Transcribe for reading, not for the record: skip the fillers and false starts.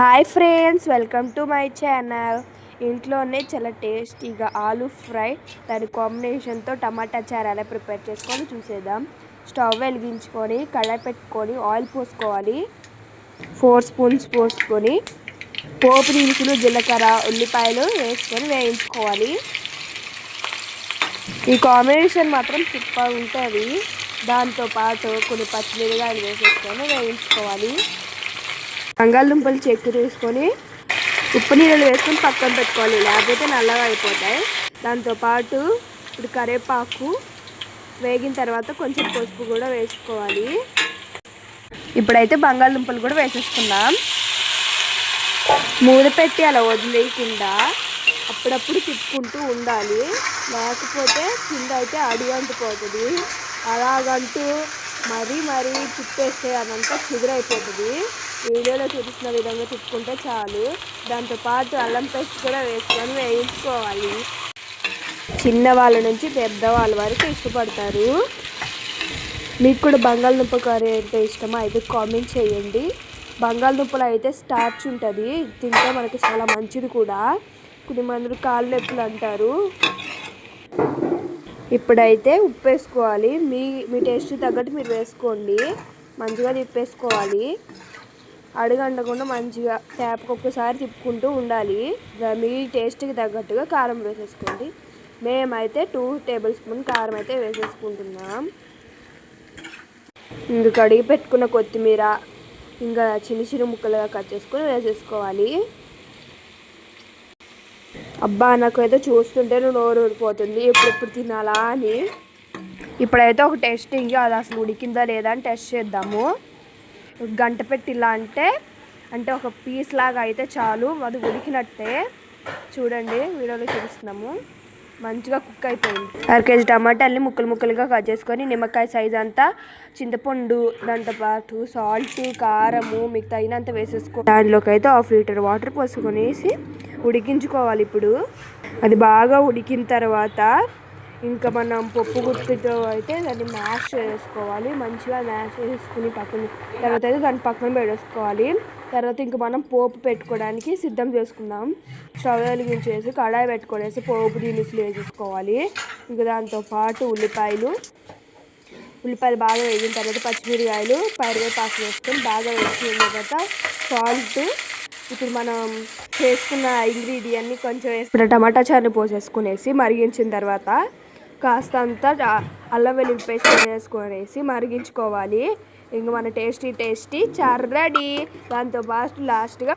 Hi friends, welcome to my channel. ఇంట్లోనే చాలా టేస్టీగా ఆలూ ఫ్రై దాని కాంబినేషన్తో టమాటా చారు ఎలా ప్రిపేర్ చేసుకొని చూసేద్దాం. స్టవ్ వెలిగించుకొని కడాయి పెట్టుకొని ఆయిల్ పోసుకోవాలి. 4 స్పూన్స్ పోసుకొని పోపు దినుసులు, జీలకర్ర, ఉల్లిపాయలు వేసుకొని వేయించుకోవాలి. ఈ కాంబినేషన్ మాత్రం సూపర్ ఉంటుంది. దాంతోపాటు కొన్ని పచ్చిమిరపకాయలు వేసేసుకొని వేయించుకోవాలి. బంగాళదుంపలు చెక్కు తీసుకొని ఉప్పు నీళ్ళు వేసుకొని పక్కన పెట్టుకోవాలి, లేకపోతే నల్లగా అయిపోతాయి. దాంతోపాటు ఇప్పుడు కరివేపాకు వేగిన తర్వాత కొంచెం పసుపు కూడా వేసుకోవాలి. ఇప్పుడైతే బంగాళదుంపలు కూడా వేసేసుకుందాం. మూత పెట్టి అలా వదిలేయకుండా అప్పుడప్పుడు తిప్పుకుంటూ ఉండాలి, లేకపోతే కింద అయితే అడుగంటిపోతుంది. అలాగంటూ మరీ తిప్పేస్తే అదంతా చిగురైపోతుంది. వీడియోలో చూపిస్తున్న విధంగా తిప్పుకుంటే చాలు. దాంతోపాటు అల్లం పేస్ట్ కూడా వేసుకొని వేయించుకోవాలి. చిన్నవాళ్ళ నుంచి పెద్దవాళ్ళ వరకు ఇష్టపడతారు. మీకు కూడా బంగాళదుంప కర్రీ అంటే ఇష్టమా అయితే కామెంట్ చేయండి. బంగాళదుంపలు అయితే స్టార్చ్ ఉంటుంది, తింటే మనకి చాలా మంచిది కూడా. కొంతమంది కాళ్ళు నొప్పులు అంటారు. ఇప్పుడైతే ఉప్పు వేసుకోవాలి. మీ టేస్ట్ తగ్గట్టు మీరు వేసుకోండి. మంచిగా తిప్పేసుకోవాలి. అడుగంటకుండా మంచిగా ట్యాప్కి ఒక్కసారి తిప్పుకుంటూ ఉండాలి. మీ టేస్ట్కి తగ్గట్టుగా కారం వేసేసుకోండి. మేమైతే 2 టేబుల్ స్పూన్ కారం అయితే వేసేసుకుంటున్నాం. ఇంకా కడిగి పెట్టుకున్న కొత్తిమీర ఇంకా చిన్న ముక్కలుగా కట్ చేసుకొని వేసేసుకోవాలి. అబ్బా, నాకైతే చూస్తుంటే నోరు ఊరిపోతుంది, ఎప్పుడు తినాలా అని. ఇప్పుడైతే ఒక టెస్టింగ్ అది అసలు ఉడికిందా లేదా అని టెస్ట్ చేద్దాము. గంట పెట్టి ఇలా అంటే ఒక పీస్ లాగా అయితే చాలు, అది ఉడికినట్టే. చూడండి, వీడియోలో చూపిస్తున్నాము. మంచిగా కుక్ అయిపోయింది. 1/2 కేజీ టమాటాలని ముక్కలుగా కట్ చేసుకొని నిమ్మకాయ సైజ్ అంతా చింతపండు, దాంతోపాటు సాల్ట్, కారము మీకు తగినంత వేసేసుకో. దానిలోకి అయితే 1/2 లీటర్ వాటర్ పోసుకొనేసి ఉడికించుకోవాలి. ఇప్పుడు అది బాగా ఉడికిన తర్వాత ఇంకా మనం పప్పు గుత్తితో అయితే దాన్ని మ్యాష్ చేసుకోవాలి. మంచిగా మ్యాష్ చేసుకుని తర్వాత అయితే దాన్ని పక్కన పెట్టేసుకోవాలి. తర్వాత ఇంకా మనం పోపు పెట్టుకోవడానికి సిద్ధం చేసుకుందాం. స్టవ్ వెలిగించేసి కడాయి పెట్టుకొనేసి పోపు దినుసులు వేసేసుకోవాలి. ఇంకా దాంతోపాటు ఉల్లిపాయలు బాగా వేగిన తర్వాత పచ్చిమిరకాయలు, కరివేపాకు వేసుకొని బాగా వేసుకున్న తర్వాత సాల్ట్, ఇప్పుడు మనం చేసుకున్న ఇంగ్రీడియంట్ని కొంచెం వేసుకున్న టమాటా చారుని పోసేసుకునేసి మరిగించిన తర్వాత కాస్త అంతా అల్లం వెల్లుల్లి పేస్ట్ వేసుకొనేసి మరిగించుకోవాలి. ఇంక మన టేస్టీ చారు రెడీ. దాంతోపాటు లాస్ట్గా